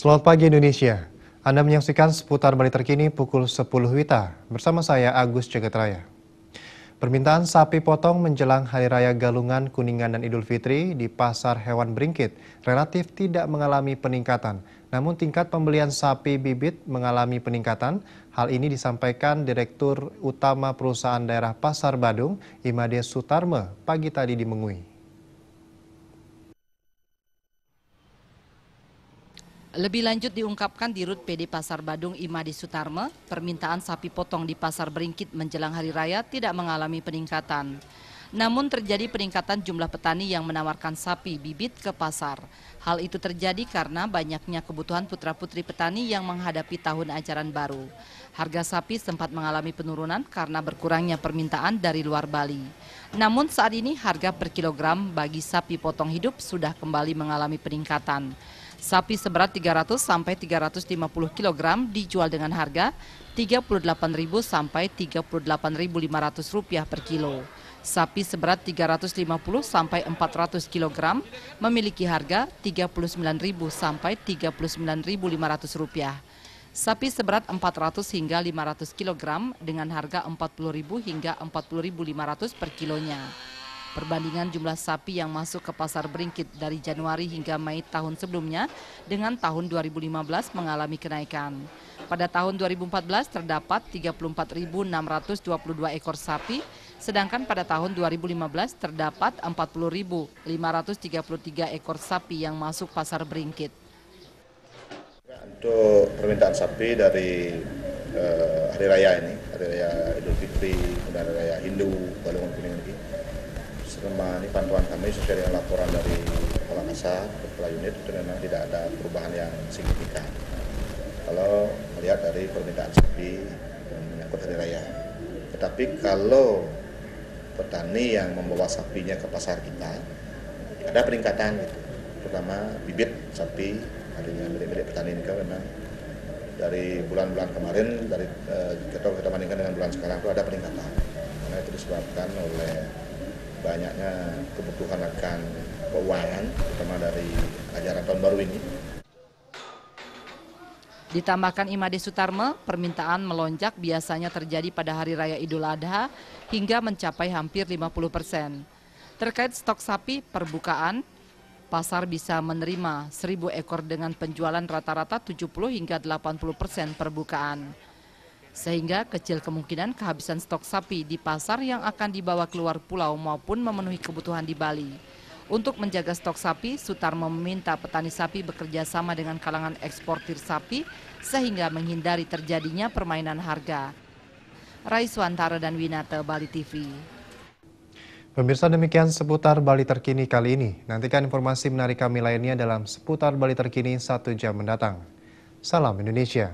Selamat pagi Indonesia. Anda menyaksikan seputar Bali terkini pukul 10 WITA. Bersama saya Agus Jagatraya. Permintaan sapi potong menjelang Hari Raya Galungan, Kuningan, dan Idul Fitri di Pasar Hewan Bringkit relatif tidak mengalami peningkatan. Namun tingkat pembelian sapi bibit mengalami peningkatan. Hal ini disampaikan Direktur Utama Perusahaan Daerah Pasar Badung, Imade Sutarme, pagi tadi di Mengui. Lebih lanjut diungkapkan Dirut PD Pasar Badung Imade Sutarme, permintaan sapi potong di Pasar Bringkit menjelang Hari Raya tidak mengalami peningkatan. Namun terjadi peningkatan jumlah petani yang menawarkan sapi bibit ke pasar. Hal itu terjadi karena banyaknya kebutuhan putra-putri petani yang menghadapi tahun ajaran baru. Harga sapi sempat mengalami penurunan karena berkurangnya permintaan dari luar Bali. Namun saat ini harga per kilogram bagi sapi potong hidup sudah kembali mengalami peningkatan. Sapi seberat 300 sampai 350 kg dijual dengan harga Rp38.000 sampai Rp38.500 per kilo. Sapi seberat 350 sampai 400 kg memiliki harga Rp39.000 sampai Rp39.500. Sapi seberat 400 hingga 500 kg dengan harga Rp40.000 hingga Rp40.500 per kilonya. Perbandingan jumlah sapi yang masuk ke Pasar Bringkit dari Januari hingga Mei tahun sebelumnya dengan tahun 2015 mengalami kenaikan. Pada tahun 2014 terdapat 34.622 ekor sapi, sedangkan pada tahun 2015 terdapat 40.533 ekor sapi yang masuk Pasar Bringkit. Untuk permintaan sapi dari Hari Raya ini, Hari Raya Idul Fitri, dan Hari Raya Hindu, Galungan Kuningan ini, selama ini pantauan kami sesuai dengan laporan dari Kepala Kasar, Kepala Unit, itu memang tidak ada perubahan yang signifikan. Kalau melihat dari permintaan sapi menyangkut Hari Raya. Tetapi kalau petani yang membawa sapinya ke pasar kita, ada peningkatan gitu. Terutama bibit sapi, artinya milik-milik petani ini kan memang dari bulan-bulan kemarin, dari kita bandingkan dengan bulan sekarang itu ada peningkatan. Karena itu disebabkan oleh banyaknya kebutuhan akan keuangan, terutama dari ajaran tahun baru ini. Ditambahkan Imade Sutarme, permintaan melonjak biasanya terjadi pada Hari Raya Idul Adha hingga mencapai hampir 50%. Terkait stok sapi perbukaan, pasar bisa menerima 1.000 ekor dengan penjualan rata-rata 70 hingga 80% perbukaan. Sehingga kecil kemungkinan kehabisan stok sapi di pasar yang akan dibawa keluar pulau maupun memenuhi kebutuhan di Bali. Untuk menjaga stok sapi, Sutarme meminta petani sapi bekerja sama dengan kalangan eksportir sapi sehingga menghindari terjadinya permainan harga. Raiswantara dan Winata, Bali TV. Pemirsa, demikian seputar Bali terkini kali ini. Nantikan informasi menarik kami lainnya dalam seputar Bali terkini 1 jam mendatang. Salam Indonesia.